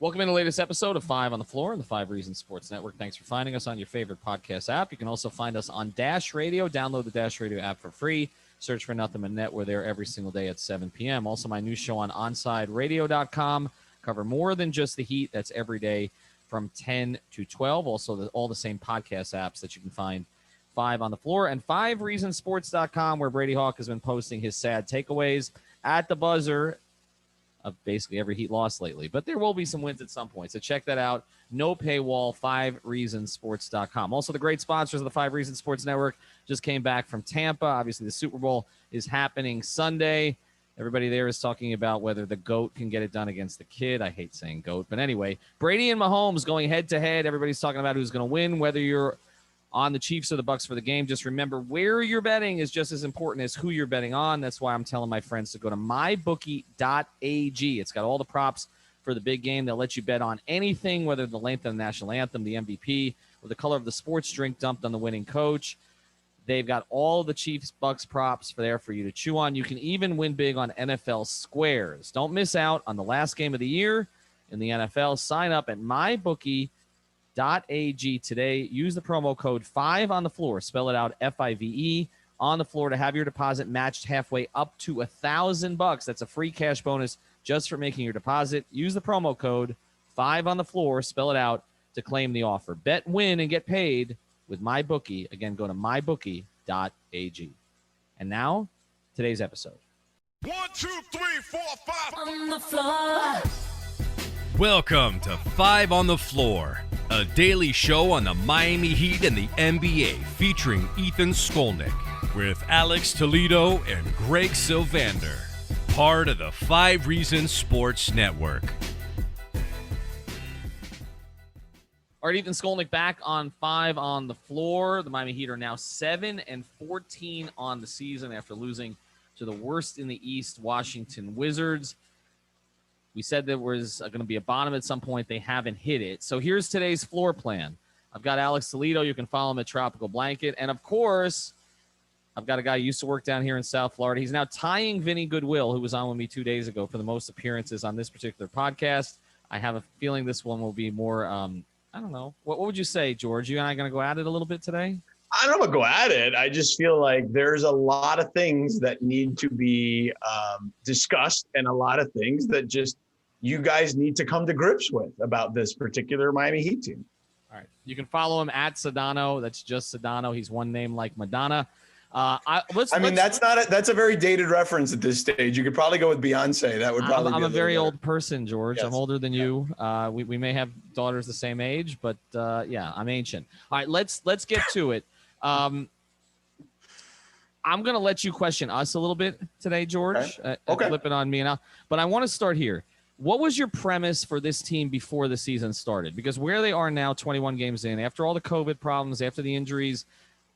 Welcome in the latest episode of 5 on the Floor on the 5 Reasons Sports Network. Thanks for finding us on your favorite podcast app. You can also find us on Dash Radio. Download the Dash Radio app for free. Search for Nothing But Net. We're there every single day at 7 p.m. Also, my new show on OnsideRadio.com. Cover more than just the Heat. That's every day from 10 to 12. Also, all the same podcast apps that you can find 5 on the Floor. And 5reasonsports.com, where Brady Hawk has been posting his sad takeaways at the buzzer of basically every Heat loss lately. But there will be some wins at some point. So check that out. No paywall, 5reasonsports.com. Also, the great sponsors of the 5 Reasons Sports Network just came back from Tampa. Obviously, the Super Bowl is happening Sunday. Everybody there is talking about whether the GOAT can get it done against the kid. I hate saying GOAT. But anyway, Brady and Mahomes going head-to-head. Everybody's talking about who's going to win, whether you're on the Chiefs or the Bucks for the game. Just remember, where you're betting is just as important as who you're betting on. That's why I'm telling my friends to go to mybookie.ag. It's got all the props for the big game. They'll let you bet on anything, whether the length of the national anthem, the MVP, or the color of the sports drink dumped on the winning coach. They've got all the Chiefs Bucks props for you to chew on. You can even win big on NFL squares. Don't miss out on the last game of the year in the NFL. Sign up at mybookie.ag today. Use the promo code 5 on the floor. Spell it out, FIVE, on the floor, to have your deposit matched halfway up to $1,000. That's a free cash bonus just for making your deposit. Use the promo code 5 on the floor. Spell it out to claim the offer. Bet, win, and get paid with MyBookie. Again, go to mybookie.ag. And now, today's episode. 1, 2, 3, 4, 5 on the floor. Welcome to 5 on the Floor, a daily show on the Miami Heat and the NBA featuring Ethan Skolnick with Alex Toledo and Greg Sylvander, part of the 5 Reasons Sports Network. All right, Ethan Skolnick back on 5 on the Floor. The Miami Heat are now 7-14 on the season after losing to the worst in the East, Washington Wizards. We said there was going to be a bottom at some point. They haven't hit it. So here's today's floor plan. I've got Alex Toledo. You can follow him at Tropical Blanket. And, of course, I've got a guy who used to work down here in South Florida. He's now tying Vinny Goodwill, who was on with me 2 days ago for the most appearances on this particular podcast. I have a feeling this one will be more, I don't know. What would you say, George? You and I going to go at it a little bit today? I don't know about go at it. I just feel like there's a lot of things that need to be discussed and a lot of things that just you guys need to come to grips with about this particular Miami Heat team. All right. You can follow him at Sedano. That's just Sedano. He's one name like Madonna. That's a very dated reference at this stage. You could probably go with Beyonce. That would probably. I'm a very old person, George. Yes. I'm older than you. We may have daughters the same age, but yeah, I'm ancient. All right, let's get to it. I'm going to let you question us a little bit today, George. Okay. Flip it on me now. But I want to start here. What was your premise for this team before the season started? Because where they are now, 21 games in, after all the COVID problems, after the injuries,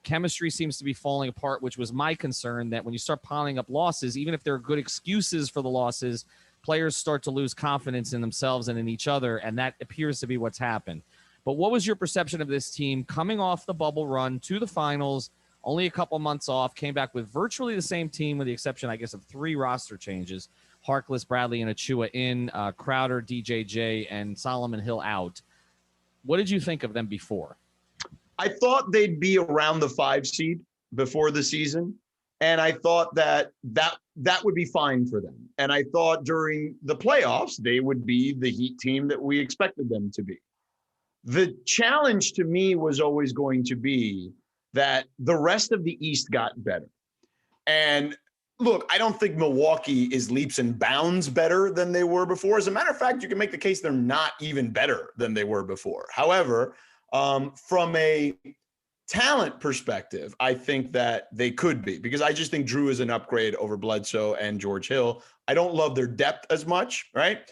chemistry seems to be falling apart, which was my concern, that when you start piling up losses, even if there are good excuses for the losses, players start to lose confidence in themselves and in each other, and that appears to be what's happened. But what was your perception of this team coming off the bubble run to the finals, only a couple months off, came back with virtually the same team with the exception, I guess, of 3 roster changes, Harkless, Bradley, and Achua in, Crowder, DJJ, and Solomon Hill out. What did you think of them before? I thought they'd be around the 5 seed before the season, and I thought that would be fine for them. And I thought during the playoffs, they would be the Heat team that we expected them to be. The challenge to me was always going to be that the rest of the East got better. And look, I don't think Milwaukee is leaps and bounds better than they were before. As a matter of fact, you can make the case they're not even better than they were before. However, from a talent perspective, I think that they could be, because I just think Drew is an upgrade over Bledsoe and George Hill. I don't love their depth as much, right?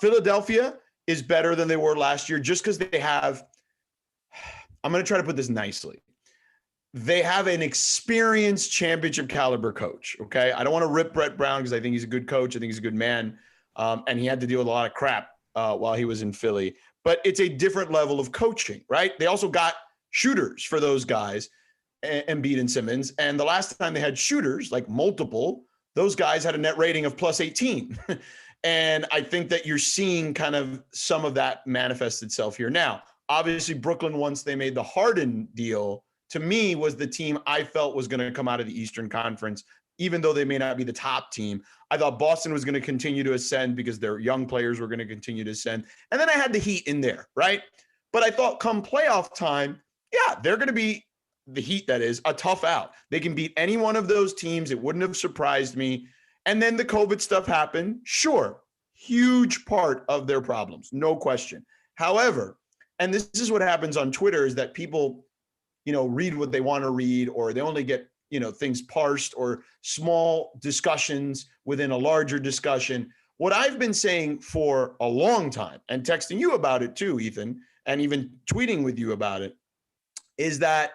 Philadelphia is better than they were last year just because they have, I'm going to try to put this nicely. They have an experienced championship caliber coach, okay? I don't want to rip Brett Brown because I think he's a good coach. I think he's a good man. And he had to deal with a lot of crap while he was in Philly. But it's a different level of coaching, right? They also got shooters for those guys, Embiid and Simmons. And the last time they had shooters, like multiple, those guys had a net rating of plus 18. And I think that you're seeing kind of some of that manifest itself here. Now, obviously, Brooklyn, once they made the Harden deal, to me was the team I felt was going to come out of the Eastern Conference, even though they may not be the top team. I thought Boston was going to continue to ascend because their young players were going to continue to ascend. And then I had the Heat in there, right? But I thought come playoff time, yeah, they're going to be the Heat, that is, a tough out. They can beat any one of those teams. It wouldn't have surprised me. And then the COVID stuff happened. Sure, huge part of their problems, no question. However, and this is what happens on Twitter, is that people, read what they want to read, or they only get, things parsed, or small discussions within a larger discussion. What I've been saying for a long time, and texting you about it too, Ethan, and even tweeting with you about it, is that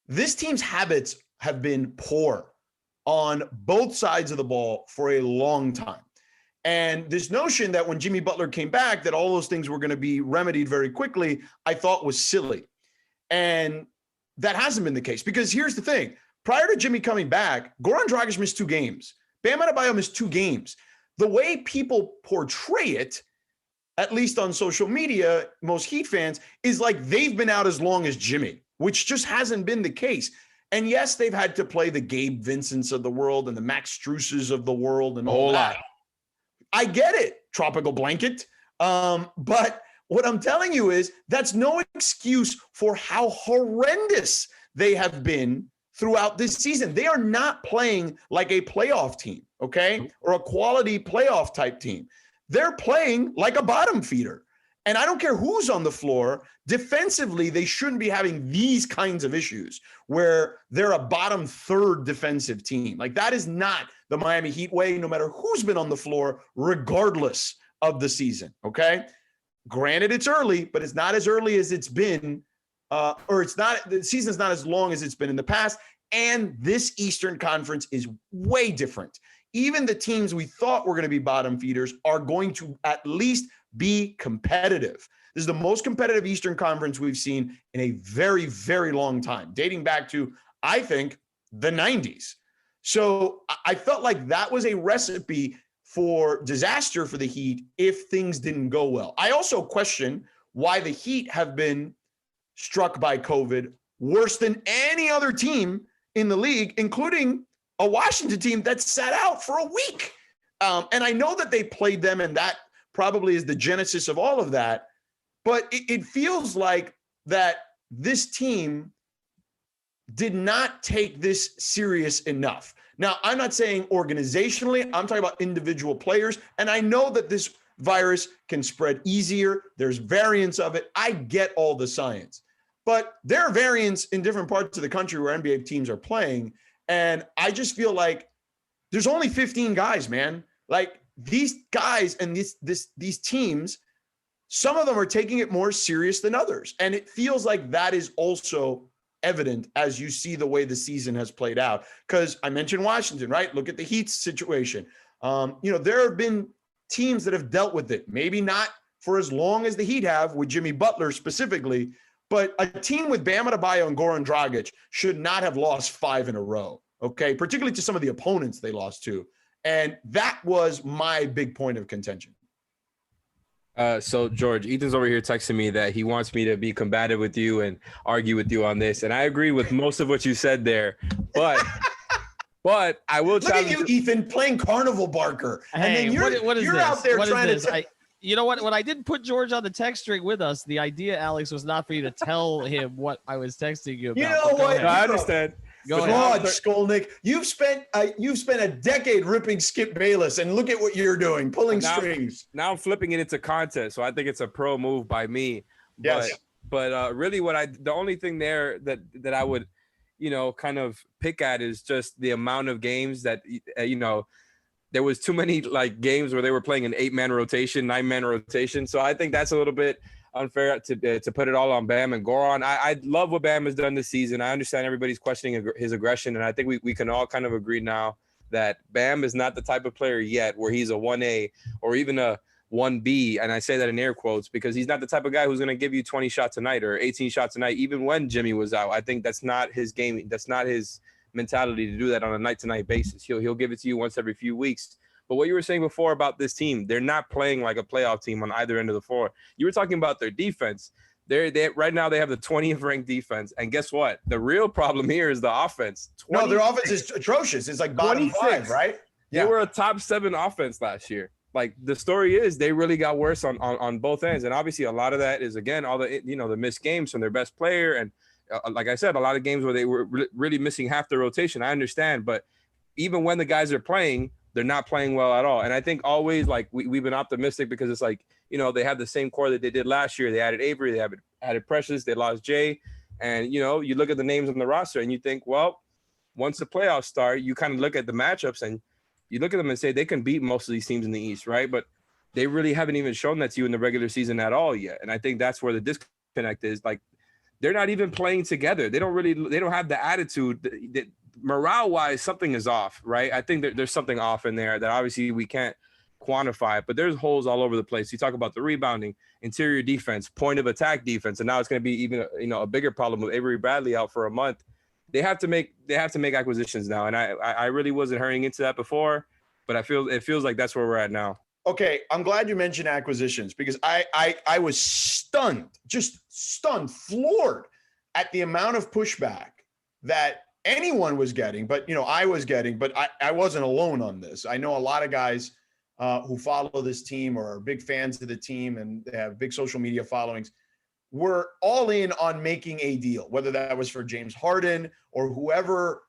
this team's habits have been poor on both sides of the ball for a long time. And this notion that when Jimmy Butler came back, that all those things were going to be remedied very quickly, I thought was silly. And that hasn't been the case, because here's the thing. Prior to Jimmy coming back, Goran Dragic missed 2 games. Bam Adebayo missed 2 games. The way people portray it, at least on social media, most Heat fans, is like they've been out as long as Jimmy, which just hasn't been the case. And yes, they've had to play the Gabe Vincents of the world and the Max Struses of the world and all that. I get it, tropical blanket. But what I'm telling you is that's no excuse for how horrendous they have been throughout this season. They are not playing like a playoff team, okay? Or a quality playoff type team. They're playing like a bottom feeder. And I don't care who's on the floor, defensively, they shouldn't be having these kinds of issues where they're a bottom third defensive team. Like, that is not the Miami Heat way, no matter who's been on the floor, regardless of the season, okay? Granted, it's early, but it's not as early as it's been, the season's not as long as it's been in the past. And this Eastern Conference is way different. Even the teams we thought were going to be bottom feeders are going to at least be competitive. This is the most competitive Eastern Conference we've seen in a very, very long time, dating back to, I think, the 90s. So I felt like that was a recipe for disaster for the Heat if things didn't go well. I also question why the Heat have been struck by COVID worse than any other team in the league, including a Washington team that sat out for a week. And I know that they played them, and that probably is the genesis of all of that. But it feels like that this team did not take this serious enough. Now, I'm not saying organizationally, I'm talking about individual players. And I know that this virus can spread easier. There's variants of it. I get all the science. But there are variants in different parts of the country where NBA teams are playing. And I just feel like there's only 15 guys, man. Like, these guys and these teams, some of them are taking it more serious than others. And it feels like that is also evident as you see the way the season has played out. Because I mentioned Washington, right? Look at the Heat's situation. There have been teams that have dealt with it. Maybe not for as long as the Heat have with Jimmy Butler specifically, but a team with Bam Adebayo and Goran Dragic should not have lost 5 in a row, okay? Particularly to some of the opponents they lost to. And that was my big point of contention. So, George, Ethan's over here texting me that he wants me to be combative with you and argue with you on this. And I agree with most of what you said there. But I will challenge you, Ethan, playing Carnival Barker. And then you're out there trying to you know what? When I didn't put George on the text string with us, the idea, Alex, was not for you to tell him what I was texting you about. You know what? No, I understand. Go ahead, Skolnick. You've spent a decade ripping Skip Bayless, and look at what you're doing, pulling strings. Now I'm flipping it into content, so I think it's a pro move by me. Yes. But really, the only thing there that I would, kind of pick at is just the amount of games that there was too many like games where they were playing an 8-man rotation, 9-man rotation. So I think that's a little bit unfair to put it all on Bam and Goran. I love what Bam has done this season. I understand everybody's questioning his aggression, and I think we can all kind of agree now that Bam is not the type of player yet where he's a 1A or even a 1B, and I say that in air quotes because he's not the type of guy who's going to give you 20 shots a night or 18 shots a night, even when Jimmy was out. I think that's not his game. That's not his mentality to do that on a night-to-night basis. He'll give it to you once every few weeks. But what you were saying before about this team, they're not playing like a playoff team on either end of the floor. You were talking about their defense. They right now they have the 20th ranked defense, and guess what? The real problem here is the offense. No, their offense is atrocious. It's like bottom 5, right? They were a top 7 offense last year. Like, the story is they really got worse on both ends, and obviously a lot of that is, again, all the the missed games from their best player, and like I said, a lot of games where they were really missing half the rotation. I understand, but even when the guys are playing, they're not playing well at all. And I think always, like, we've been optimistic because it's like, they have the same core that they did last year. They added Avery, they added Precious, they lost Jay, and you look at the names on the roster and you think, well, once the playoffs start, you kind of look at the matchups and you look at them and say they can beat most of these teams in the East, right? But they really haven't even shown that to you in the regular season at all yet. And I think that's where the disconnect is. Like, they're not even playing together. They don't have the attitude that morale-wise, something is off, right? I think there's something off in there that obviously we can't quantify, but there's holes all over the place. You talk about the rebounding, interior defense, point of attack defense, and now it's going to be even a bigger problem with Avery Bradley out for a month. They have to make acquisitions now, and I really wasn't hurrying into that before, but it feels like that's where we're at now. Okay, I'm glad you mentioned acquisitions because I was stunned, floored at the amount of pushback that anyone was getting, but I was getting, but I wasn't alone on this. I know a lot of guys who follow this team or are big fans of the team and they have big social media followings were all in on making a deal, whether that was for James Harden or whoever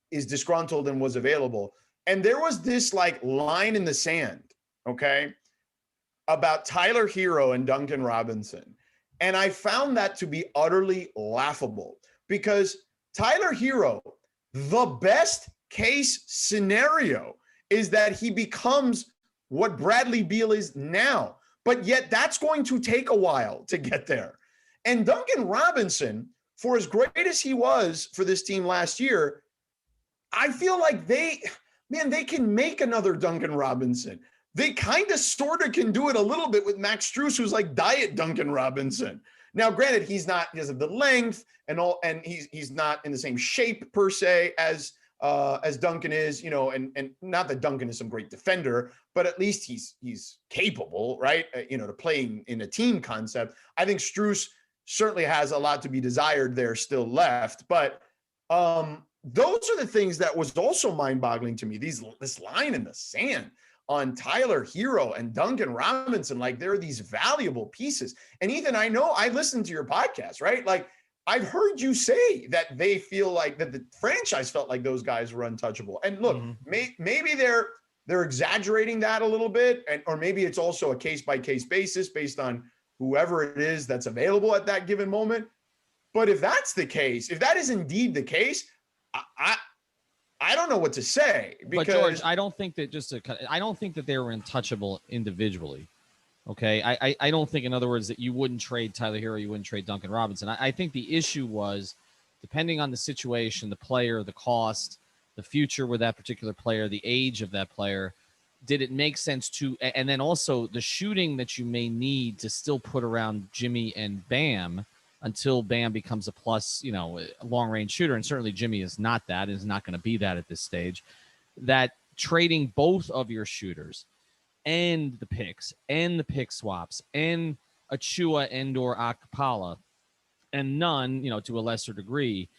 is disgruntled and was available. And there was this like line in the sand, okay, about Tyler Hero and Duncan Robinson. And I found that to be utterly laughable because Tyler Hero, the best case scenario is that he becomes what Bradley Beal is now, but yet that's going to take a while to get there. And Duncan Robinson, for as great as he was for this team last year, I feel like they can make another Duncan Robinson. They kind of sort of can do it a little bit with Max Strus, who's like diet Duncan Robinson. Now, granted, he doesn't the length and all, and he's not in the same shape per se as Duncan is, and not that Duncan is some great defender, but at least he's capable, right? To play in a team concept. I think Strus certainly has a lot to be desired there still left, but those are the things that was also mind-boggling to me. This line in the sand on Tyler Hero and Duncan Robinson, like there are these valuable pieces. And Ethan, I know I listened to your podcast, right? Like I've heard you say that they feel like that the franchise felt like those guys were untouchable. And look, maybe they're exaggerating that a little bit, or maybe it's also a case-by-case basis based on whoever it is that's available at that given moment. But if that's the case, if that is indeed the case, I don't know what to say. Because but George, I don't think that they were untouchable individually. Okay, I don't think, in other words, that you wouldn't trade Tyler Hero, you wouldn't trade Duncan Robinson. I think the issue was, depending on the situation, the player, the cost, the future with that particular player, the age of that player, did it make sense to, and then also the shooting that you may need to still put around Jimmy and Bam until Bam becomes a plus, long-range shooter, and certainly Jimmy is not that, is not going to be that at this stage, that trading both of your shooters and the picks and the pick swaps and Achua and/or Akpala and none, to a lesser degree,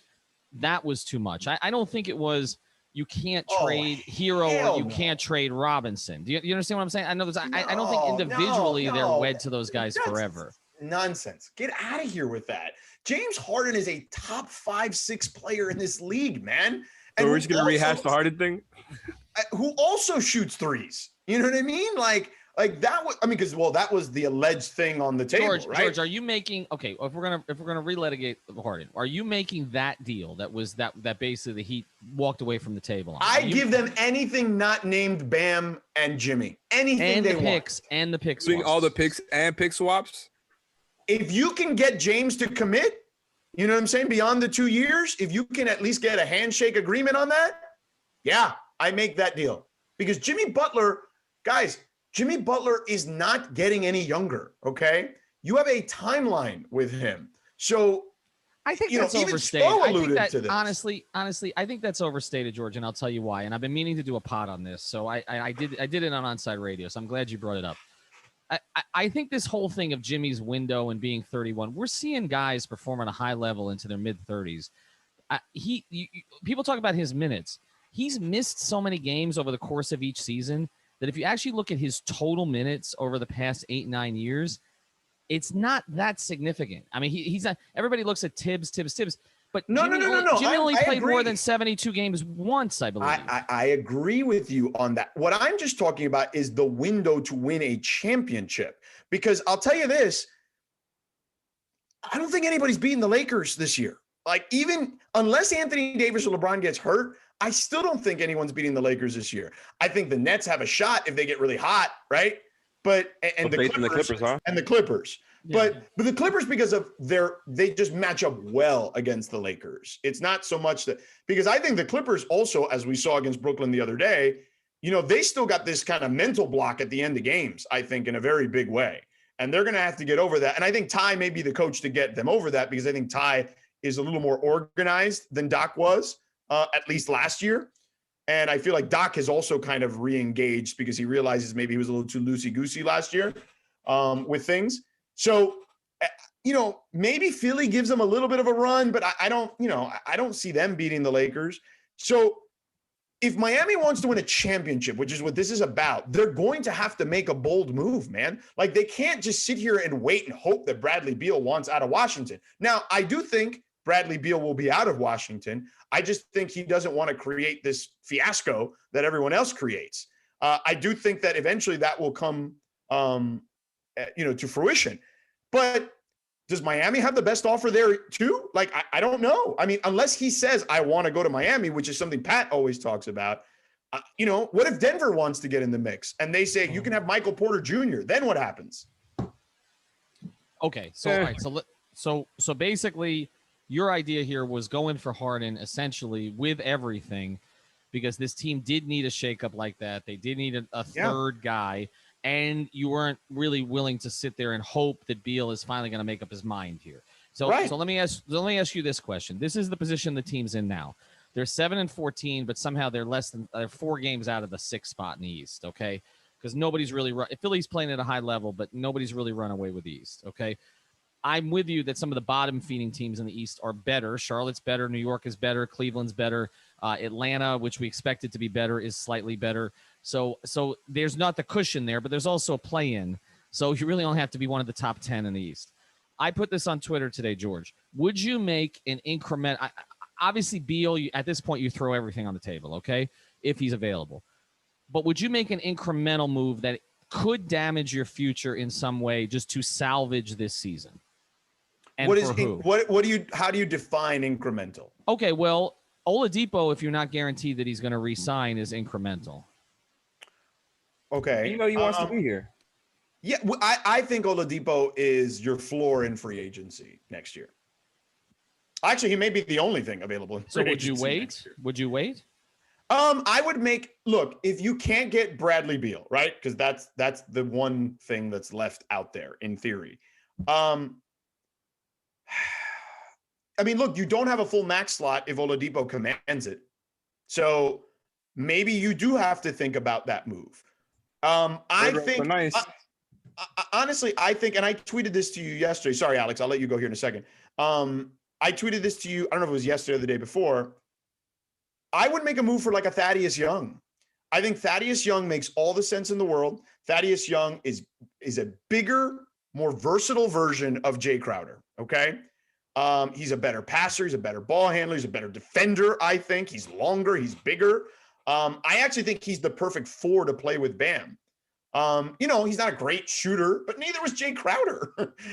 that was too much. I don't think it was you can't trade Hero or you can't trade Robinson. Do you understand what I'm saying? I know I don't think individually they're wed to those guys forever. Nonsense. Get out of here with that. James Harden is a top 5-6 player in this league, man. And so we're just going to rehash the Harden thing? Who also shoots threes. You know what I mean? Like that was, because that was the alleged thing on the table, right? George, are you making, okay, if we're gonna relitigate Harden, are you making that deal that was that basically the Heat walked away from the table on? I give them anything not named Bam and Jimmy. Anything and they the picks want. And the picks. All the picks and pick swaps. If you can get James to commit, you know what I'm saying, beyond the 2 years, if you can at least get a handshake agreement on that, yeah, I make that deal. Because Jimmy Butler is not getting any younger, okay? You have a timeline with him. So I think you know, that's even overstated. Spo I think alluded that to this. honestly, I think that's overstated, George, and I'll tell you why. And I've been meaning to do a pod on this, so I did it on Onside Radio. So I'm glad you brought it up. I think this whole thing of Jimmy's window and being 31, we're seeing guys perform at a high level into their mid 30s. People talk about his minutes. He's missed so many games over the course of each season that if you actually look at his total minutes over the past 8-9 years, it's not that significant. I mean, he's not. Everybody looks at Tibbs, but No. Jimmy only I played agree. more than 72 games once, I believe. I agree with you on that. What I'm just talking about is the window to win a championship. Because I'll tell you this, I don't think anybody's beating the Lakers this year. Like, even unless Anthony Davis or LeBron gets hurt, I still don't think anyone's beating the Lakers this year. I think the Nets have a shot if they get really hot, right? But and the Clippers, huh? And the Clippers. Yeah. But the Clippers, because of they just match up well against the Lakers. It's not so much that, because I think the Clippers also, as we saw against Brooklyn the other day, you know, they still got this kind of mental block at the end of games, I think, in a very big way. And they're going to have to get over that. And I think Ty may be the coach to get them over that, because I think Ty is a little more organized than Doc was, at least last year. And I feel like Doc has also kind of re-engaged because he realizes maybe he was a little too loosey-goosey last year with things. So, you know, maybe Philly gives them a little bit of a run, but I don't see them beating the Lakers. So if Miami wants to win a championship, which is what this is about, they're going to have to make a bold move, man. Like, they can't just sit here and wait and hope that Bradley Beal wants out of Washington. Now, I do think Bradley Beal will be out of Washington. I just think he doesn't want to create this fiasco that everyone else creates. I do think that eventually that will come, to fruition. But does Miami have the best offer there too? Like, I don't know. I mean, unless he says, I want to go to Miami, which is something Pat always talks about. What if Denver wants to get in the mix and they say you can have Michael Porter Jr.? Then what happens? Okay, so all right, so basically, your idea here was going for Harden essentially with everything, because this team did need a shakeup like that. They did need a third guy, and you weren't really willing to sit there and hope that Beal is finally going to make up his mind here. So let me ask you this question. This is the position the team's in now. They're 7-14, but somehow they're they're 4 games out of the 6th spot in the East. Okay, because nobody's really Philly's playing at a high level, but nobody's really run away with the East. Okay. I'm with you that some of the bottom feeding teams in the East are better. Charlotte's better. New York is better. Cleveland's better. Atlanta, which we expected to be better, is slightly better. So there's not the cushion there, but there's also a play-in. So you really only have to be one of the top 10 in the East. I put this on Twitter today, George. Would you make an increment? Obviously, Beal, at this point, you throw everything on the table, okay, if he's available. But would you make an incremental move that could damage your future in some way just to salvage this season? And how do you define incremental? Okay, well, Oladipo, if you're not guaranteed that he's going to re-sign, is incremental. Okay. He wants to be here. Yeah, I think Oladipo is your floor in free agency next year. Actually, he may be the only thing available in free agency. So would you wait? I would look, if you can't get Bradley Beal, right? Because that's the one thing that's left out there in theory. I mean, look, you don't have a full max slot if Oladipo commands it. So maybe you do have to think about that move. Honestly, I think, and I tweeted this to you yesterday. Sorry, Alex, I'll let you go here in a second. I tweeted this to you. I don't know if it was yesterday or the day before. I would make a move for like a Thaddeus Young. I think Thaddeus Young makes all the sense in the world. Thaddeus Young is a bigger, more versatile version of Jay Crowder. Okay. He's a better passer. He's a better ball handler. He's a better defender. I think he's longer. He's bigger. I actually think he's the perfect 4 to play with Bam. He's not a great shooter, but neither was Jay Crowder.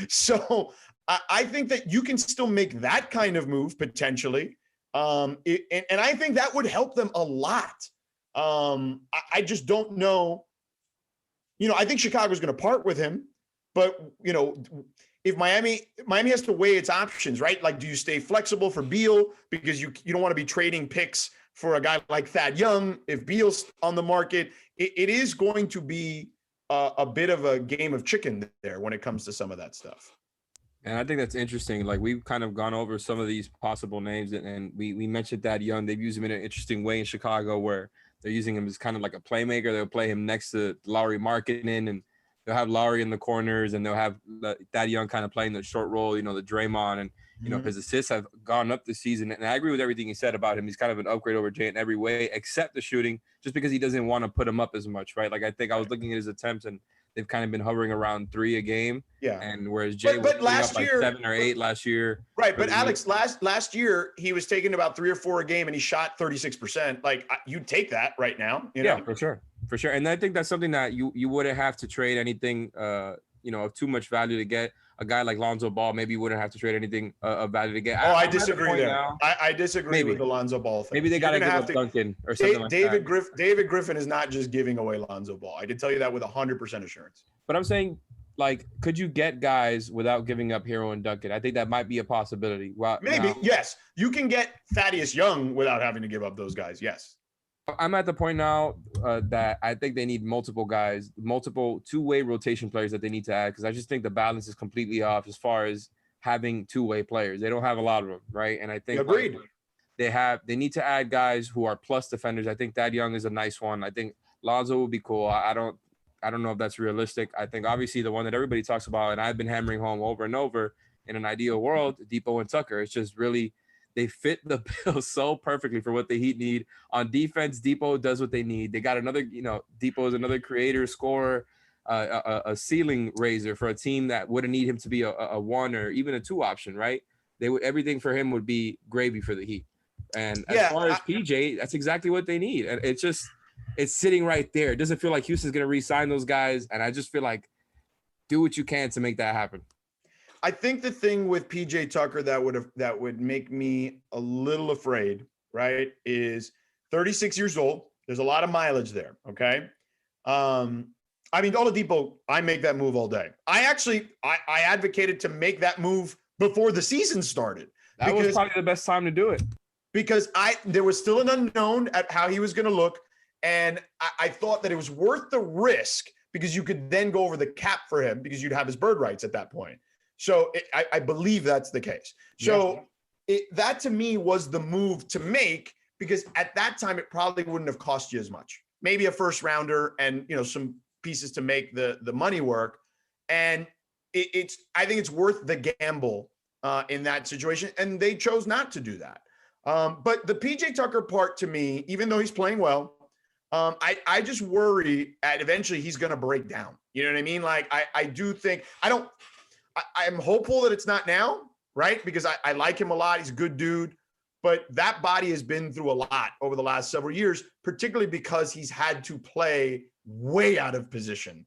So I think that you can still make that kind of move potentially. And I think that would help them a lot. I just don't know. I think Chicago's going to part with him, but if Miami has to weigh its options, right? Like, do you stay flexible for Beal because you don't want to be trading picks for a guy like Thad Young if Beal's on the market? It is going to be a bit of a game of chicken there when it comes to some of that stuff. And I think that's interesting. Like, we've kind of gone over some of these possible names, and we mentioned Thad Young. They've used him in an interesting way in Chicago, where they're using him as kind of like a playmaker. They'll play him next to Lauri Markkanen, and they'll have Lauri in the corners, and they'll have Thad Young kind of playing the short role, the Draymond, and his assists have gone up this season. And I agree with everything he said about him. He's kind of an upgrade over Jay in every way, except the shooting, just because he doesn't want to put him up as much, right? Like, I think I was looking at his attempts, and they've kind of been hovering around 3 a game. Yeah. And whereas Jay was last up like year, 7 or 8 last year. Right. But Alex, last year, he was taking about 3 or 4 a game and he shot 36%. Like, you'd take that right now. Yeah, for sure. For sure. And I think that's something that you wouldn't have to trade anything, of too much value to get. A guy like Lonzo Ball, maybe you wouldn't have to trade anything of value to get. I disagree there. I disagree with the Lonzo Ball thing. Maybe they got to give up Duncan or something like that. David Griffin is not just giving away Lonzo Ball. I can tell you that with 100% assurance. But I'm saying, like, could you get guys without giving up Hero and Duncan? I think that might be a possibility. Well, maybe, yes. You can get Thaddeus Young without having to give up those guys, yes. I'm at the point now that I think they need multiple guys, multiple two-way rotation players that they need to add, because I just think the balance is completely off as far as having two-way players. They don't have a lot of them, right? And I think agreed. They need to add guys who are plus defenders. I think Thad Young is a nice one. I think Lonzo would be cool. I don't know if that's realistic. I think obviously the one that everybody talks about, and I've been hammering home over and over, in an ideal world, Depot and Tucker. It's just really, they fit the bill so perfectly for what the Heat need. On defense, Depot does what they need. They got another, Depot is another creator, scorer, a ceiling raiser for a team that wouldn't need him to be a 1 or even a 2 option, right? Everything for him would be gravy for the Heat. And as far as PJ, that's exactly what they need. And it's sitting right there. It doesn't feel like Houston's going to re-sign those guys. And I just feel like, do what you can to make that happen. I think the thing with PJ Tucker that would make me a little afraid, right, is 36 years old. There's a lot of mileage there. Okay. Oladipo, I make that move all day. I advocated to make that move before the season started. That was probably the best time to do it. Because there was still an unknown at how he was going to look. And I thought that it was worth the risk because you could then go over the cap for him because you'd have his bird rights at that point. So I believe that's the case. So that to me was the move to make, because at that time it probably wouldn't have cost you as much. Maybe a first rounder and some pieces to make the money work. And I think it's worth the gamble in that situation. And they chose not to do that. But the PJ Tucker part to me, even though he's playing well, I just worry that eventually he's going to break down. You know what I mean? Like I do think I'm hopeful that it's not now, right? Because I like him a lot. He's a good dude, but that body has been through a lot over the last several years, particularly because he's had to play way out of position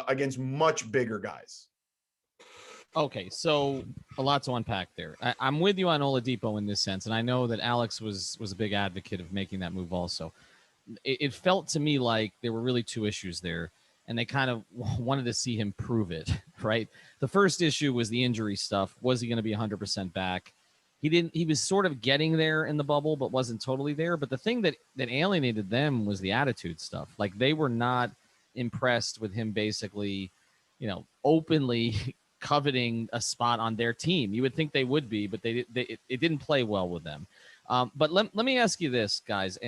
against much bigger guys. Okay, so a lot to unpack there. I'm with you on Oladipo in this sense, and I know that Alex was a big advocate of making that move also. It felt to me like there were really 2 issues there, and they kind of wanted to see him prove it, right? The first issue was the injury stuff. Was he going to be 100% back? He was sort of getting there in the bubble, but wasn't totally there. But the thing that alienated them was the attitude stuff. Like, they were not impressed with him basically, openly coveting a spot on their team. You would think they would be, but it didn't play well with them. But let me ask you this, guys,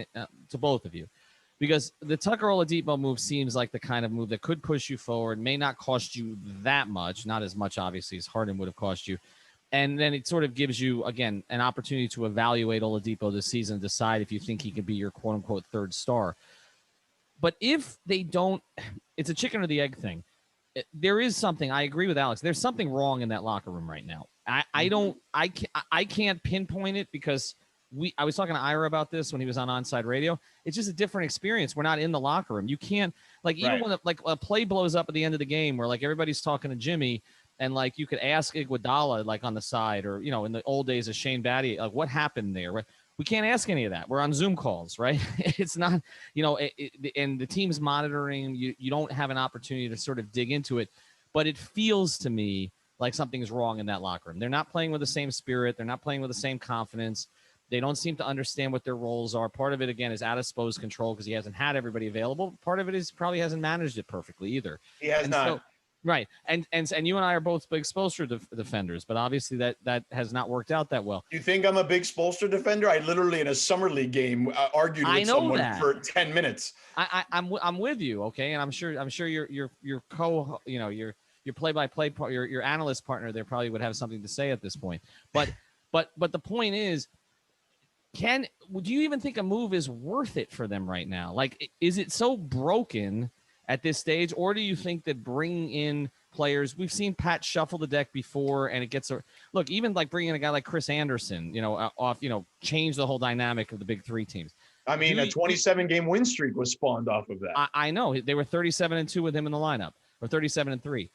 to both of you, because the Tucker Oladipo move seems like the kind of move that could push you forward, may not cost you that much, not as much, obviously, as Harden would have cost you. And then it sort of gives you, again, an opportunity to evaluate Oladipo this season, decide if you think he could be your quote-unquote 3rd star. But if they don't, it's a chicken or the egg thing. There is something, I agree with Alex, there's something wrong in that locker room right now. I can't pinpoint it because I was talking to Ira about this when he was on Onside Radio. It's just a different experience. We're not in the locker room. You can't, like, even when a play blows up at the end of the game where, like, everybody's talking to Jimmy and, like, you could ask Iguodala, like, on the side, or, in the old days of Shane Battier, like, what happened there? Right? We can't ask any of that. We're on Zoom calls, right? It's not, and the team's monitoring. You don't have an opportunity to sort of dig into it. But it feels to me like something's wrong in that locker room. They're not playing with the same spirit. They're not playing with the same confidence. They don't seem to understand what their roles are. Part of it, again, is out of Spo's control because he hasn't had everybody available. Part of it is probably hasn't managed it perfectly either. He has not. Right. And you and I are both big Spoelstra defenders, but obviously that has not worked out that well. You think I'm a big Spoelstra defender? I literally in a summer league game argued with someone for 10 minutes. I'm with you, okay? And I'm sure your your play-by-play part, your analyst partner there probably would have something to say at this point. But the point is, do you even think a move is worth it for them right now? Like, is it so broken at this stage, or do you think that bringing in players, we've seen Pat shuffle the deck before, and it gets look, even like bringing in a guy like Chris Anderson, change the whole dynamic of the big three teams. I mean, a 27-game win streak was spawned off of that. I know they were 37-2 with him in the lineup, or 37-3.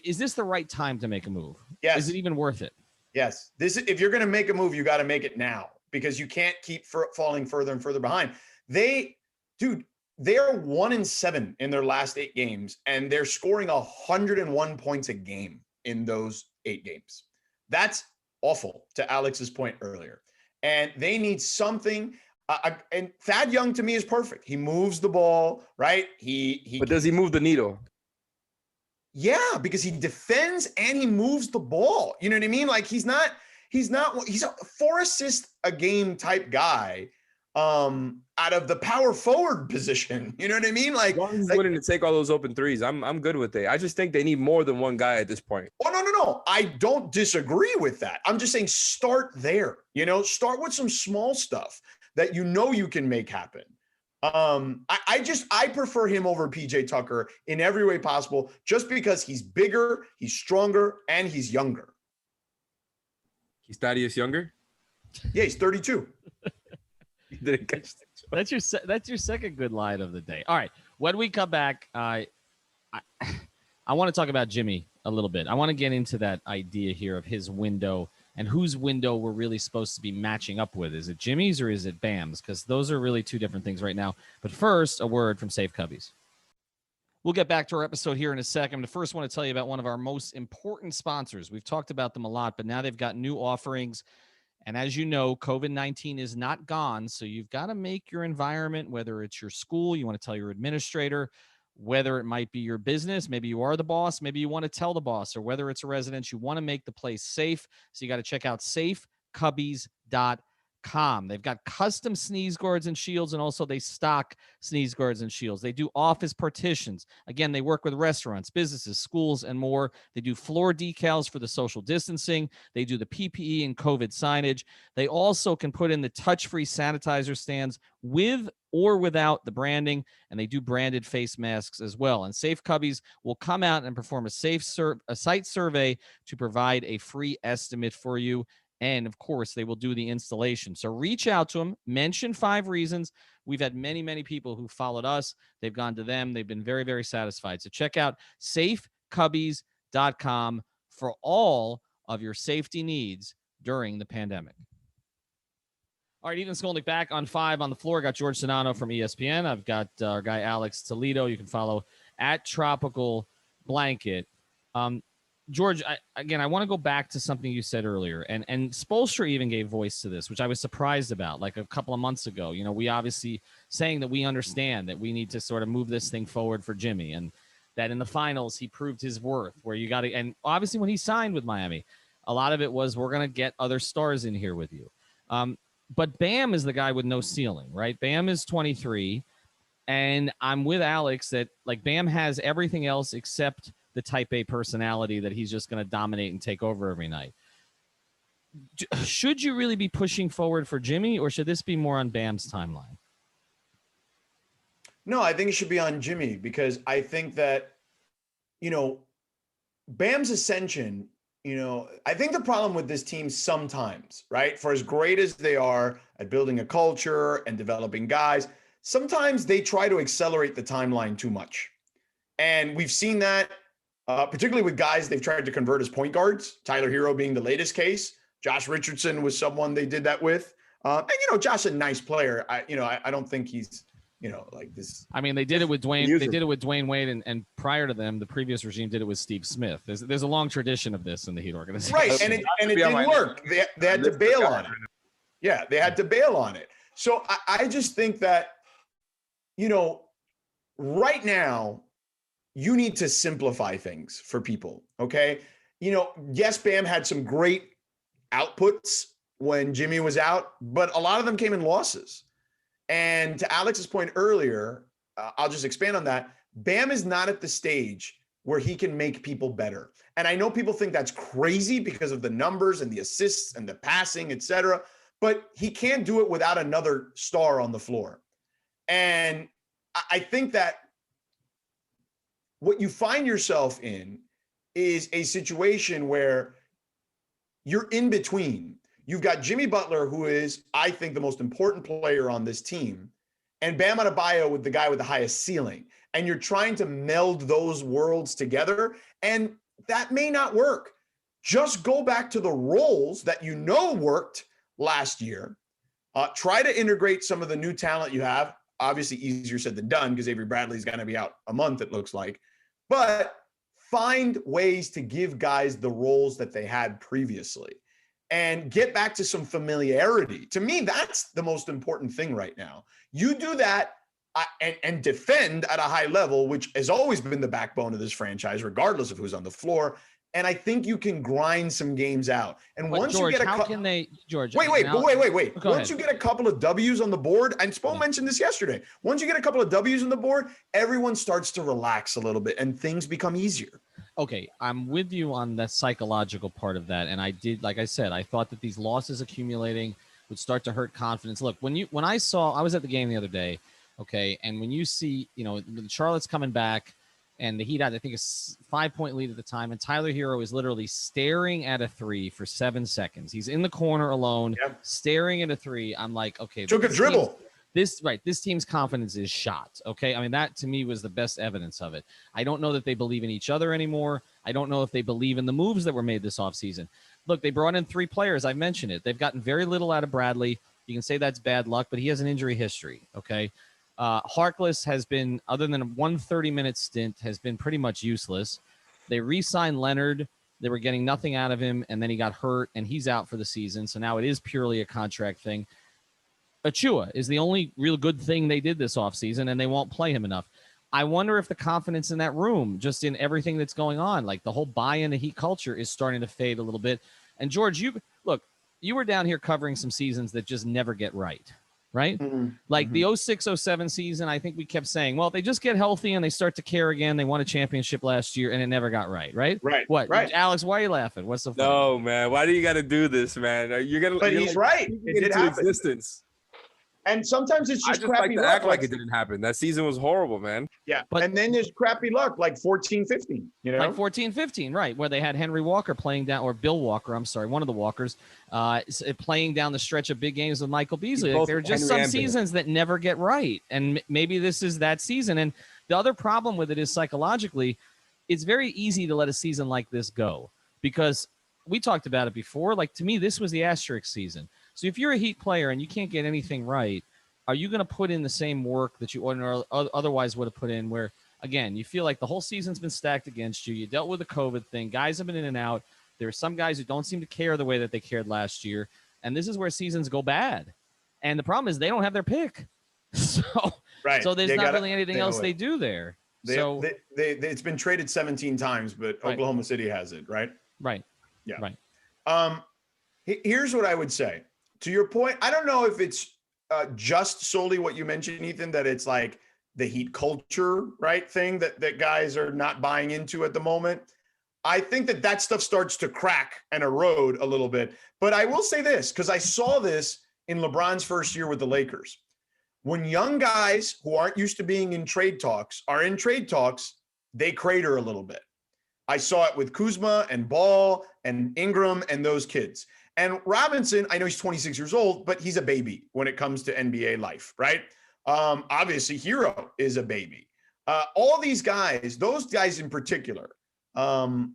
Is this the right time to make a move? Yes. Is it even worth it? Yes. If you're going to make a move, you got to make it now, because you can't keep falling further and further behind. They are 1-7 in their last 8 games, and they're scoring 101 points a game in those 8 games. That's awful, to Alex's point earlier. And they need something. And Thad Young to me is perfect. He moves the ball, right? But does he move the needle? Yeah, because he defends and he moves the ball. You know what I mean? Like he's a 4 assist a game type guy out of the power forward position. You know what I mean? Like, he's willing to take all those open threes. I'm good with it. I just think they need more than one guy at this point. Oh, no. I don't disagree with that. I'm just saying start there. Start with some small stuff that you can make happen. I prefer him over PJ Tucker in every way possible, just because he's bigger, he's stronger, and he's younger. He's Thaddeus younger? Yeah, he's 32. Didn't catch that. That's your second good line of the day. All right, when we come back, I want to talk about Jimmy a little bit. I want to get into that idea here of his window and whose window we're really supposed to be matching up with. Is it Jimmy's or is it Bam's? Because those are really two different things right now. But first, a word from Safe Cubbies. We'll get back to our episode here in a second. But first, I want to tell you about one of our most important sponsors. We've talked about them a lot, but now they've got new offerings. And as you know, COVID-19 is not gone. So you've got to make your environment, whether it's your school, you want to tell your administrator, whether it might be your business, maybe you are the boss, maybe you want to tell the boss, or whether it's a residence, you want to make the place safe. So you got to check out safecubbies.com. They've got custom sneeze guards and shields, and also they stock sneeze guards and shields. They do office partitions. Again, they work with restaurants, businesses, schools, and more. They do floor decals for the social distancing. They do the PPE and COVID signage. They also can put in the touch-free sanitizer stands with or without the branding, and they do branded face masks as well. And Safe Cubbies will come out and perform a site survey to provide a free estimate for you. And of course, they will do the installation. So reach out to them, mention 5 reasons. We've had many, many people who followed us. They've gone to them. They've been very, very satisfied. So check out safecubbies.com for all of your safety needs during the pandemic. All right, Ethan Skolnick back on 5 on the floor. Got Jorge Sedano from ESPN. I've got our guy Alex Toledo. You can follow at Tropical Blanket. George, I want to go back to something you said earlier, and Spoelstra even gave voice to this, which I was surprised about. Like a couple of months ago, we obviously saying that we understand that we need to sort of move this thing forward for Jimmy, and that in the finals he proved his worth. Where you got to, and obviously when he signed with Miami, a lot of it was we're going to get other stars in here with you. But Bam is the guy with no ceiling, right? Bam is 23, and I'm with Alex that like Bam has everything else except the type A personality that he's just going to dominate and take over every night. Should you really be pushing forward for Jimmy, or should this be more on Bam's timeline? No, I think it should be on Jimmy, because I think that, Bam's ascension, I think the problem with this team sometimes, right, for as great as they are at building a culture and developing guys, sometimes they try to accelerate the timeline too much. And we've seen that particularly with guys they've tried to convert as point guards, Tyler Hero being the latest case. Josh Richardson was someone they did that with. And, Josh is a nice player. I don't think he's, like this. I mean, they did it with Dwayne. They did it with Dwayne Wade, and prior to them, the previous regime did it with Steve Smith. There's a long tradition of this in the Heat organization. Right, and it didn't work. They had to bail on it. Yeah, they had to bail on it. So I just think that, right now, you need to simplify things for people. Okay. Yes, Bam had some great outputs when Jimmy was out, but a lot of them came in losses. And to Alex's point earlier, I'll just expand on that. Bam is not at the stage where he can make people better. And I know people think that's crazy because of the numbers and the assists and the passing, et cetera, but he can't do it without another star on the floor. And I think that what you find yourself in is a situation where you're in between. You've got Jimmy Butler, who is, I think, the most important player on this team, and Bam Adebayo with the guy with the highest ceiling. And you're trying to meld those worlds together, and that may not work. Just go back to the roles that worked last year. Try to integrate some of the new talent you have. Obviously, easier said than done because Avery Bradley's going to be out a month, it looks like. But find ways to give guys the roles that they had previously and get back to some familiarity. To me, that's the most important thing right now. You do that and defend at a high level, which has always been the backbone of this franchise, regardless of who's on the floor. And I think you can grind some games out. And But once George, you get how can they, George? wait. Go Once ahead. you get a couple of W's on the board, and Spo mentioned this yesterday, once you get a couple of W's on the board, everyone starts to relax a little bit and things become easier. Okay, I'm with you on the psychological part of that. And I did, like I said, I thought that these losses accumulating would start to hurt confidence. Look, I was at the game the other day, okay, and when you see, Charlotte's coming back and the Heat had, I think, a 5-point lead at the time, and Tyler Hero is literally staring at a three for 7 seconds. He's in the corner alone, staring at a three. I'm like, okay. Took a dribble. This team's confidence is shot. Okay. I mean, that to me was the best evidence of it. I don't know that they believe in each other anymore. I don't know if they believe in the moves that were made this offseason. Look, they brought in 3 players. I mentioned it. They've gotten very little out of Bradley. You can say that's bad luck, but he has an injury history. Okay. Harkless has been, other than a 130-minute stint, has been pretty much useless. They re-signed Leonard. They were getting nothing out of him, and then he got hurt, and he's out for the season. So now it is purely a contract thing. Achua is the only real good thing they did this offseason, and they won't play him enough. I wonder if the confidence in that room, just in everything that's going on, like the whole buy-in to Heat culture, is starting to fade a little bit. And George, you were down here covering some seasons that just never get right? Like the 06-07 season, I think we kept saying, well, they just get healthy and they start to care again. They won a championship last year, and it never got right? What? Right. Alex, why are you laughing? What's the fun? No, man. Why do you got to do this, man? But he's right. It did happen. Existence. And sometimes it's just like crappy to luck. act like it didn't happen. That season was horrible, man. Yeah. But- and then there's crappy luck, like 14-15, Like 14-15, right, where they had Henry Walker playing down, or Bill Walker, I'm sorry, one of the Walkers, playing down the stretch of big games with Michael Beasley. Like, there are just some seasons that never get right, and maybe this is that season. And the other problem with it is psychologically, it's very easy to let a season like this go because we talked about it before. Like, to me, this was the asterisk season. So if you're a Heat player and you can't get anything right, are you going to put in the same work that you ordinarily otherwise would have put in where, again, you feel like the whole season's been stacked against you. You dealt with the COVID thing. Guys have been in and out. There are some guys who don't seem to care the way that they cared last year. And this is where seasons go bad. And the problem is they don't have their pick. So there's not really anything else they do there. It's been traded 17 times, but Oklahoma City has it, right? Right. Yeah. Right. Here's what I would say. To your point, I don't know if it's just solely what you mentioned, Ethan, that it's like the Heat culture, right, thing that guys are not buying into at the moment. I think that stuff starts to crack and erode a little bit. But I will say this, because I saw this in LeBron's first year with the Lakers. When young guys who aren't used to being in trade talks are in trade talks, they crater a little bit. I saw it with Kuzma and Ball and Ingram and those kids. And Robinson, I know he's 26 years old, but he's a baby when it comes to NBA life, right? Obviously, Hero is a baby. All these guys, those guys in particular, Nunn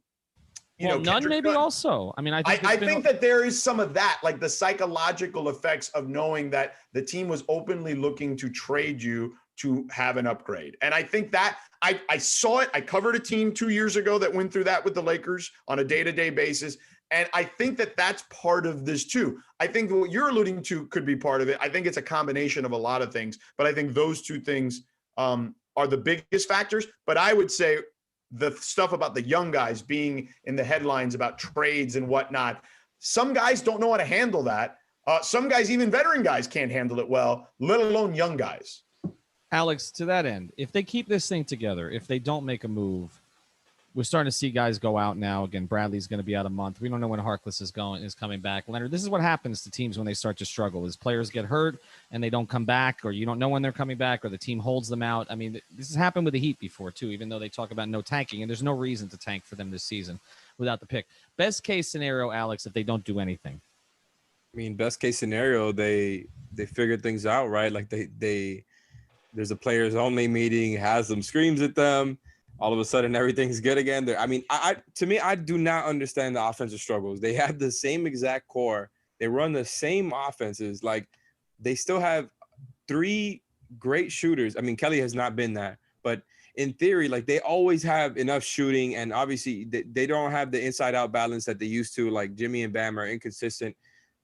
maybe Nunn, also. I mean, I think that there is some of that, like the psychological effects of knowing that the team was openly looking to trade you to have an upgrade. And I think that I saw it. I covered a team 2 years ago that went through that with the Lakers on a day-to-day basis. And I think that that's part of this too. I think what you're alluding to could be part of it. I think it's a combination of a lot of things, but I think those two things are are the biggest factors. But I would say the stuff about the young guys being in the headlines about trades and whatnot, some guys don't know how to handle that. Some guys, even veteran guys, can't handle it well, let alone young guys. Alex, to that end, if they keep this thing together, if they don't make a move, we're starting to see guys go out now. Again, Bradley's going to be out a month. We don't know when Harkless is coming back. Leonard, this is what happens to teams when they start to struggle: is players get hurt and they don't come back, or you don't know when they're coming back, or the team holds them out. I mean, this has happened with the Heat before too, even though they talk about no tanking, and there's no reason to tank for them this season without the pick. Best case scenario, Alex, if they don't do anything. I mean, best case scenario, they figured things out, right? Like they there's a players only meeting, has them, screams at them. All of a sudden, everything's good again. I mean, to me, I do not understand the offensive struggles. They have the same exact core. They run the same offenses. Like, they still have 3 great shooters. I mean, Kelly has not been that. But in theory, like, they always have enough shooting. And obviously, they don't have the inside-out balance that they used to. Like, Jimmy and Bam are inconsistent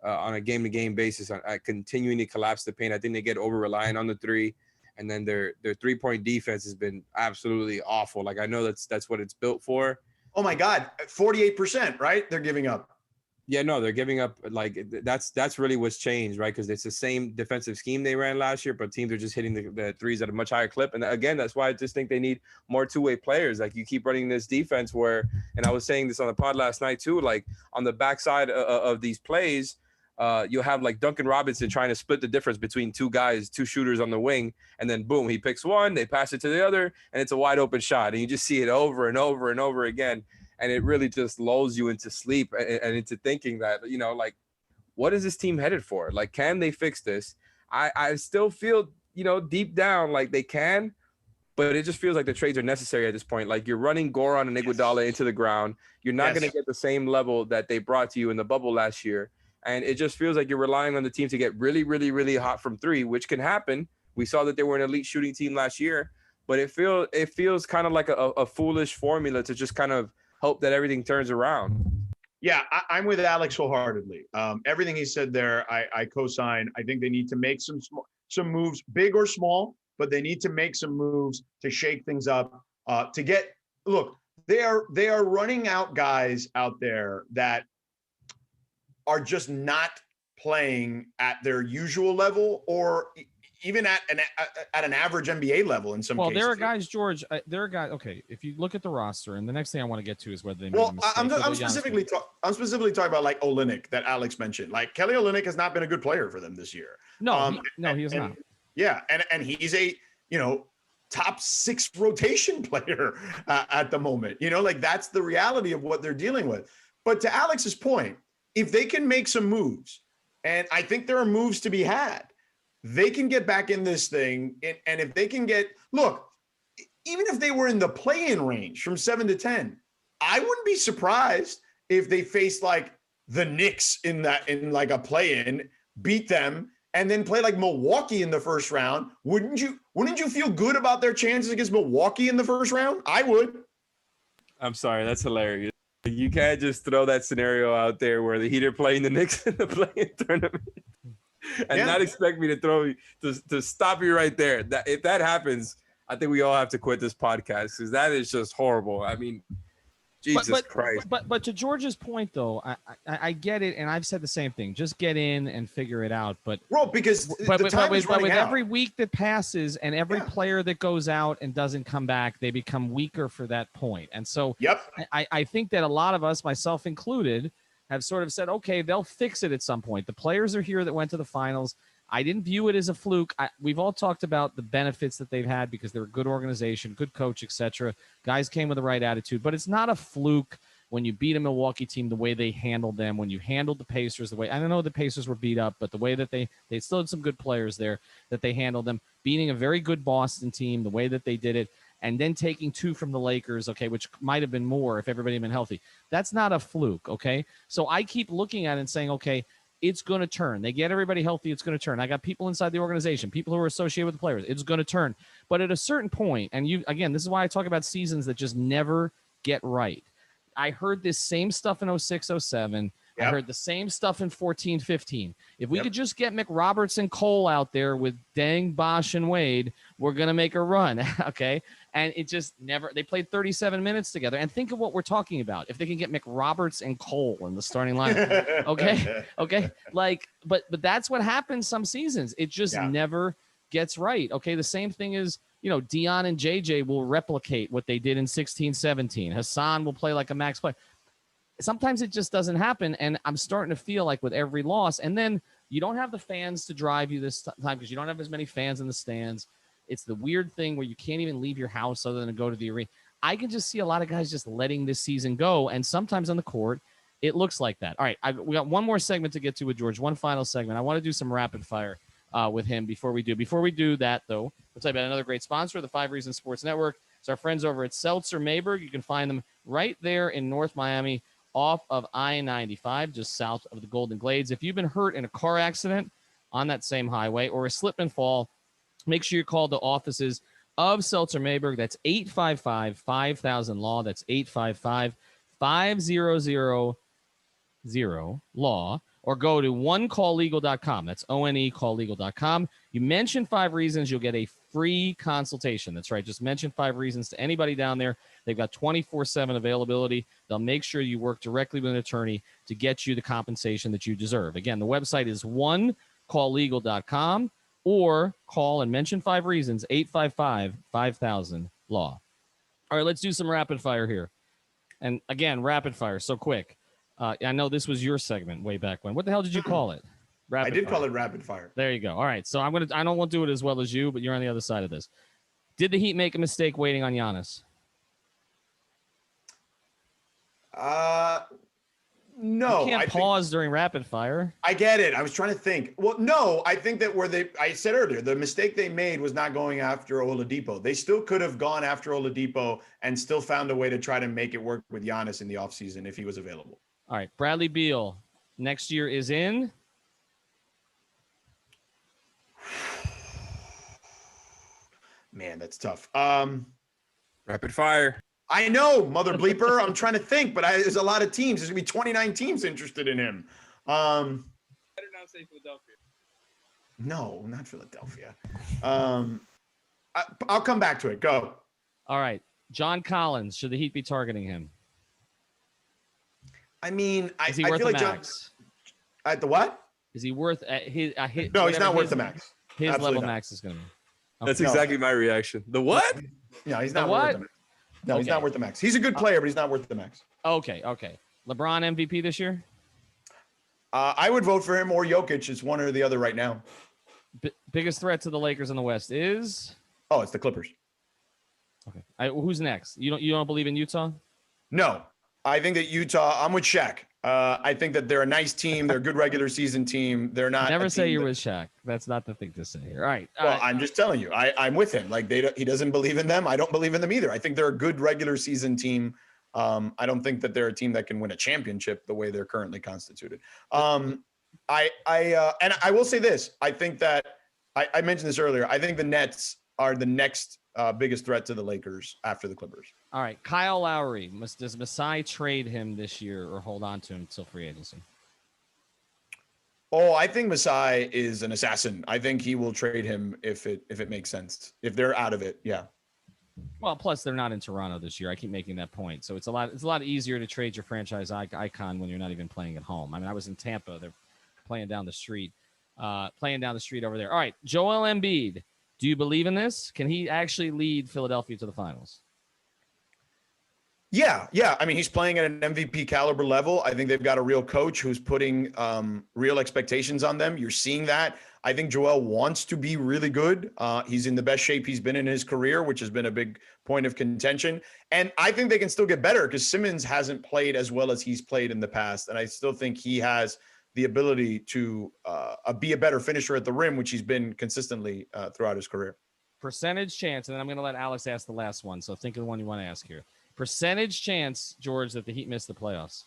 on a game-to-game basis, continuing to collapse the paint. I think they get over-reliant on the 3. And then their 3-point defense has been absolutely awful. Like, I know that's what it's built for. Oh my God, 48%, right? They're giving up. Yeah, no, they're giving up. Like, that's really what's changed, right? Because it's the same defensive scheme they ran last year, but teams are just hitting the threes at a much higher clip. And again, that's why I just think they need more two-way players. Like, you keep running this defense where, and I was saying this on the pod last night too, like on the backside of these plays, you'll have like Duncan Robinson trying to split the difference between 2 guys, 2 shooters on the wing, and then boom, he picks one, they pass it to the other, and it's a wide open shot. And you just see it over and over and over again. And it really just lulls you into sleep and into thinking that, you know, like, what is this team headed for? Like, can they fix this? I still feel, you know, deep down like they can, but it just feels like the trades are necessary at this point. Like, you're running Goran and Iguodala into the ground. You're not going to get the same level that they brought to you in the bubble last year. And it just feels like you're relying on the team to get really, really, really hot from 3, which can happen. We saw that they were an elite shooting team last year, but it feels kind of like a foolish formula to just kind of hope that everything turns around. Yeah, I'm with Alex wholeheartedly. Everything he said there, I co-sign. I think they need to make some moves, big or small, but they need to make some moves to shake things up. Look, they are running out guys out there that are just not playing at their usual level, or even at an average NBA level in some cases. Well, there are guys, George. There are guys. Okay, if you look at the roster, and the next thing I want to get to is whether they. Well, I'm specifically talking about like Olynyk that Alex mentioned. Like, Kelly Olynyk has not been a good player for them this year. No, he is not. Yeah, and he's a top 6 rotation player at the moment. You know, like, that's the reality of what they're dealing with. But to Alex's point, if they can make some moves, and I think there are moves to be had, they can get back in this thing. And if they can look, even if they were in the play-in range from 7 to 10, I wouldn't be surprised if they faced like the Knicks in like a play-in, beat them, and then play like Milwaukee in the first round. Wouldn't you feel good about their chances against Milwaukee in the first round? I would. I'm sorry, that's hilarious. You can't just throw that scenario out there where the Heat are playing the Knicks in the play-in tournament and not expect me to stop you right there. That if that happens, I think we all have to quit this podcast, because that is just horrible. I mean, Jesus Christ. But to George's point, though, I get it, and I've said the same thing. Just get in and figure it out. But because the time is running out. Every week that passes and every player that goes out and doesn't come back, they become weaker for that point. And so I think that a lot of us, myself included, have sort of said, okay, they'll fix it at some point. The players are here that went to the finals. I didn't view it as a fluke. We've all talked about the benefits that they've had because they're a good organization, good coach, etc. Guys came with the right attitude, but it's not a fluke when you beat a Milwaukee team the way they handled them, when you handled the Pacers the way, I don't know the Pacers were beat up, but the way that they still had some good players there, that they handled them, beating a very good Boston team the way that they did it, and then taking 2 from the Lakers, okay, which might have been more if everybody had been healthy. That's not a fluke, okay? So I keep looking at it and saying, okay, it's going to turn. They get everybody healthy, it's going to turn. I got people inside the organization, people who are associated with the players. It's going to turn. But at a certain point, and again, this is why I talk about seasons that just never get right. I heard this same stuff in 06, 07. Yep. I heard the same stuff in 14, 15. If we could just get McRoberts and Cole out there with Deng, Bosh, and Wade, we're going to make a run. Okay. And it just never, they played 37 minutes together. And think of what we're talking about. If they can get McRoberts and Cole in the starting lineup. Okay. Okay. Like, but that's what happens some seasons. It just never gets right. Okay. The same thing is, Dion and JJ will replicate what they did in 16-17. Hassan will play like a max play. Sometimes it just doesn't happen. And I'm starting to feel like with every loss, and then you don't have the fans to drive you this time because you don't have as many fans in the stands. It's the weird thing where you can't even leave your house other than to go to the arena. I can just see a lot of guys just letting this season go. And sometimes on the court, it looks like that. All right. We got one more segment to get to with George, one final segment. I want to do some rapid fire with him before we do. Before we do that, though, we'll tell you about another great sponsor of the 5 Reasons Sports Network. It's our friends over at Seltzer Mayberg. You can find them right there in North Miami off of I-95, just south of the Golden Glades. If you've been hurt in a car accident on that same highway or a slip and fall, make sure you call the offices of Seltzer Mayberg. That's 855-5000-LAW. That's 855-5000-LAW. Or go to onecalllegal.com. That's O-N-E calllegal.com. You mention 5 Reasons, you'll get a free consultation. That's right. Just mention 5 Reasons to anybody down there. They've got 24/7 availability. They'll make sure you work directly with an attorney to get you the compensation that you deserve. Again, the website is onecalllegal.com, or call and mention 5 Reasons, 855-5000-LAW. All right, let's do some rapid fire here. And again, rapid fire, so quick. I know this was your segment way back when. What the hell did you call it? I did call it rapid fire. There you go. All right. So I don't want to do it as well as you, but you're on the other side of this. Did the Heat make a mistake waiting on Giannis? No. You can't pause during rapid fire. I get it. I was trying to think. Well, no, I think that I said earlier, the mistake they made was not going after Oladipo. They still could have gone after Oladipo and still found a way to try to make it work with Giannis in the offseason if he was available. All right. Bradley Beal next year is in. Man, that's tough. Rapid fire. I know, mother bleeper. I'm trying to think, but there's a lot of teams. There's going to be 29 teams interested in him. Better not say Philadelphia. No, not Philadelphia. I'll come back to it. Go. All right. John Collins. Should the Heat be targeting him? I mean, is he I worth feel the like max? At the what? Is he worth his? No, he's not worth the max. His Absolutely level not. max is going to be. Okay. That's exactly my reaction. The what? No, he's not what? worth the max. No, he's not worth the max. He's a good player, but he's not worth the max. Okay. LeBron MVP this year? I would vote for him or Jokic. It's one or the other right now. Biggest threat to the Lakers in the West is? Oh, it's the Clippers. Okay. Who's next? You don't believe in Utah? No. I think that Utah, I'm with Shaq. I think that they're a nice team. They're a good regular season team. They're not. Never say you're with Shaq. That's not the thing to say here. All right. Well, I'm just telling you. I'm with him. Like he doesn't believe in them. I don't believe in them either. I think they're a good regular season team. I don't think that they're a team that can win a championship the way they're currently constituted. And I will say this. I think that I mentioned this earlier. I think the Nets are the next biggest threat to the Lakers after the Clippers. All right. Kyle Lowry. Does Masai trade him this year or hold on to him until free agency? Oh, I think Masai is an assassin. I think he will trade him if it makes sense. If they're out of it, yeah. Well, plus they're not in Toronto this year. I keep making that point. So it's a lot easier to trade your franchise icon when you're not even playing at home. I mean, I was in Tampa. They're playing down the street over there. All right. Joel Embiid. Do you believe in this? Can he actually lead Philadelphia to the finals? Yeah. I mean, he's playing at an MVP caliber level. I think they've got a real coach who's putting real expectations on them. You're seeing that. I think Joel wants to be really good. He's in the best shape he's been in his career, which has been a big point of contention. And I think they can still get better because Simmons hasn't played as well as he's played in the past. And I still think he has the ability to be a better finisher at the rim, which he's been consistently throughout his career. Percentage chance, and then I'm going to let Alex ask the last one. So think of the one you want to ask here. Percentage chance, George, that the Heat miss the playoffs.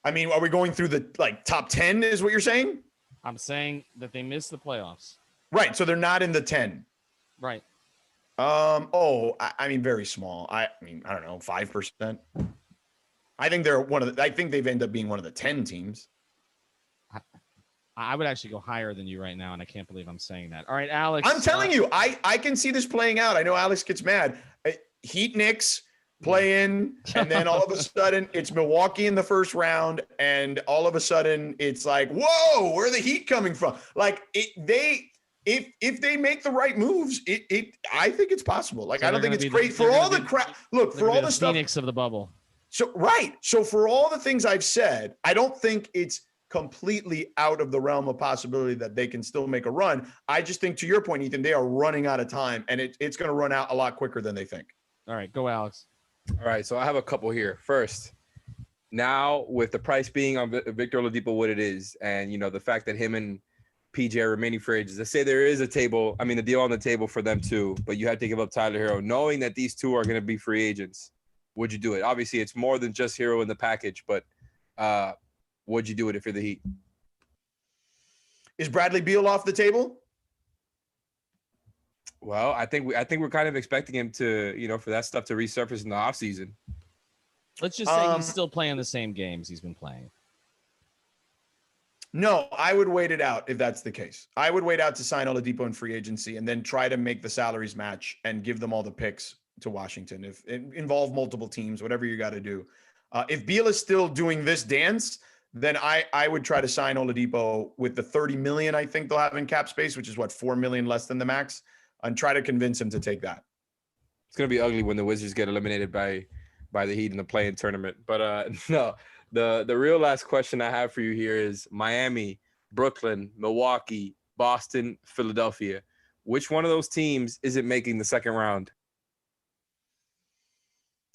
I mean, are we going through the top 10 is what you're saying? I'm saying that they miss the playoffs. Right. So they're not in the 10. Right. I mean, very small. I don't know, 5%. I think they're I think they've ended up being one of the 10 teams. I would actually go higher than you right now, and I can't believe I'm saying that. All right, Alex. I'm telling you, I can see this playing out. I know Alex gets mad. Heat Knicks play in, and then all of a sudden it's Milwaukee in the first round, and all of a sudden it's like, whoa, where are the Heat coming from? Like if they make the right moves, I think it's possible. Like, so I don't think it's great for all the crap. Look, for all the stuff. Phoenix of the bubble. So right. So for all the things I've said, I don't think it's completely out of the realm of possibility that they can still make a run. I just think, to your point, Ethan, they are running out of time, and it's going to run out a lot quicker than they think. All right, go Alex. All right, so I have a couple here. First, now with the price being on Victor Oladipo what it is, and the fact that him and PJ are remaining free agents, let's say there is a deal on the table for them too, but you have to give up Tyler Hero, knowing that these two are going to be free agents. Would you do it? Obviously, it's more than just Hero in the package, but would you do it if you're the Heat? Is Bradley Beal off the table? Well, I think we're kind of expecting him to, for that stuff to resurface in the offseason. Let's just say he's still playing the same games he's been playing. No, I would wait it out if that's the case. I would wait out to sign Oladipo in free agency and then try to make the salaries match and give them all the picks to Washington. If it involve multiple teams, whatever you got to do. If Beal is still doing this dance, then I would try to sign Oladipo with the $30 million I think they'll have in cap space, which is what, $4 million less than the max, and try to convince him to take that. It's gonna be ugly when the Wizards get eliminated by the Heat in the play-in tournament. But no, the real last question I have for you here is Miami, Brooklyn, Milwaukee, Boston, Philadelphia. Which one of those teams isn't making the second round?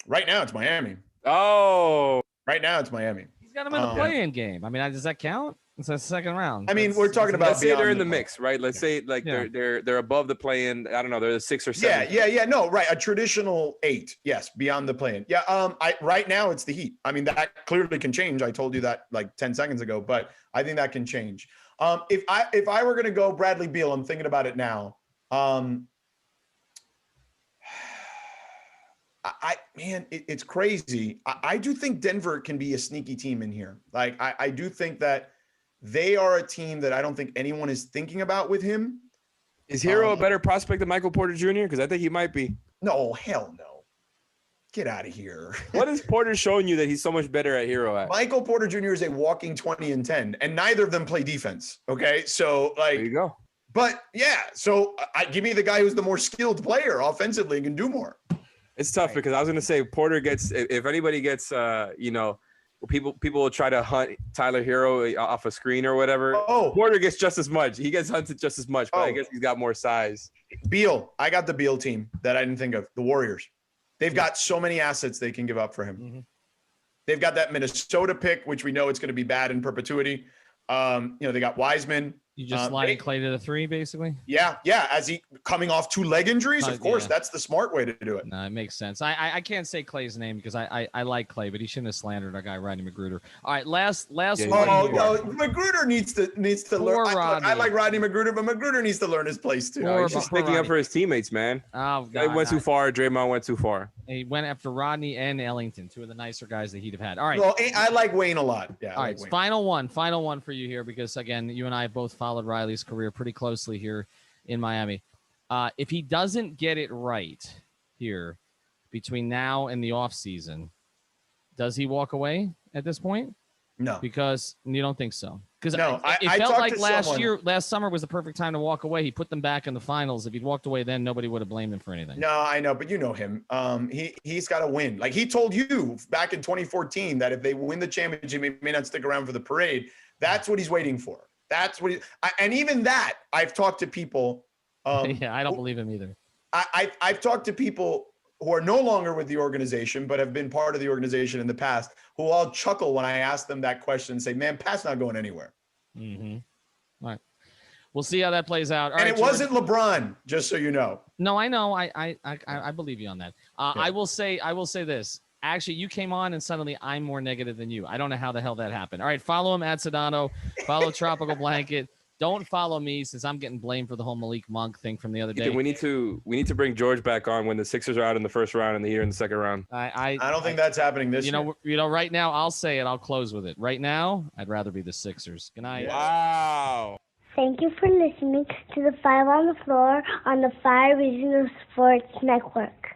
Right now, it's Miami. Oh, right now it's Miami. He's got him in the play-in game. I mean, does that count? It's a second round. I mean, we're talking about. Let's say they're in the mix, right? Let's say they're above the play-in. I don't know. They're the 6 or 7. Yeah. No, right. A traditional 8. Yes, beyond the play-in. Yeah. Right now it's the Heat. I mean, that clearly can change. I told you that like 10 seconds ago, but I think that can change. If I were going to go Bradley Beal, I'm thinking about it now. It's crazy. I do think Denver can be a sneaky team in here. Like, I do think that they are a team that I don't think anyone is thinking about with him. Is Hero a better prospect than Michael Porter Jr.? Because I think he might be. No, hell no. Get out of here. What is Porter showing you that he's so much better at Hero at? Michael Porter Jr. is a walking 20 and 10, and neither of them play defense. Okay, so like there you go. But yeah, so give me the guy who's the more skilled player offensively and can do more. It's tough because I was going to say Porter gets, if anybody gets, people will try to hunt Tyler Hero off a screen or whatever. Oh, Porter gets just as much. He gets hunted just as much, but I guess he's got more size. Beal. I got the Beal team that I didn't think of. The Warriors. They've got so many assets they can give up for him. Mm-hmm. They've got that Minnesota pick, which we know it's going to be bad in perpetuity. They got Wiseman. You just sliding Clay to the 3, basically? Yeah. As he coming off 2 leg injuries, of course, that's the smart way to do it. No, it makes sense. I can't say Clay's name because I like Clay, but he shouldn't have slandered our guy, Rodney McGruder. All right, last one. Oh, no, McGruder needs to learn. I like Rodney McGruder, but McGruder needs to learn his place, too. No, he's just sticking up for his teammates, man. Oh, God. They went too far. Draymond went too far. He went after Rodney and Ellington, 2 of the nicer guys that he'd have had. All right. Well, I like Wayne a lot. Yeah. All right, final one for you here because, again, you and I both followed Riley's career pretty closely here in Miami. If he doesn't get it right here between now and the offseason, does he walk away at this point? No. Because you don't think so? Because it I felt like last summer was the perfect time to walk away. He put them back in the finals. If he'd walked away then, nobody would have blamed him for anything. No, I know, but you know him. He's got to win. Like he told you back in 2014 that if they win the championship, he may not stick around for the parade. That's what he's waiting for. That's what and even that, I've talked to people. Yeah, I don't believe him either. I've talked to people who are no longer with the organization, but have been part of the organization in the past, who all chuckle when I ask them that question and say, man, Pat's not going anywhere. Mm-hmm. All right. We'll see how that plays out. All and right, it wasn't LeBron, just so you know. No, I know. I believe you on that. Yeah. I will say this. Actually, you came on and suddenly I'm more negative than you. I don't know how the hell that happened. All right, follow him at Sedano. Follow Tropical Blanket. Don't follow me since I'm getting blamed for the whole Malik Monk thing from the other day. We need to bring George back on when the Sixers are out in the first round and the Heat in the second round. I don't think that's happening this year. Right now, I'll say it. I'll close with it. Right now, I'd rather be the Sixers. Good night. Wow. Thank you for listening to the 5 on the Floor on the 5 Regional Sports Network.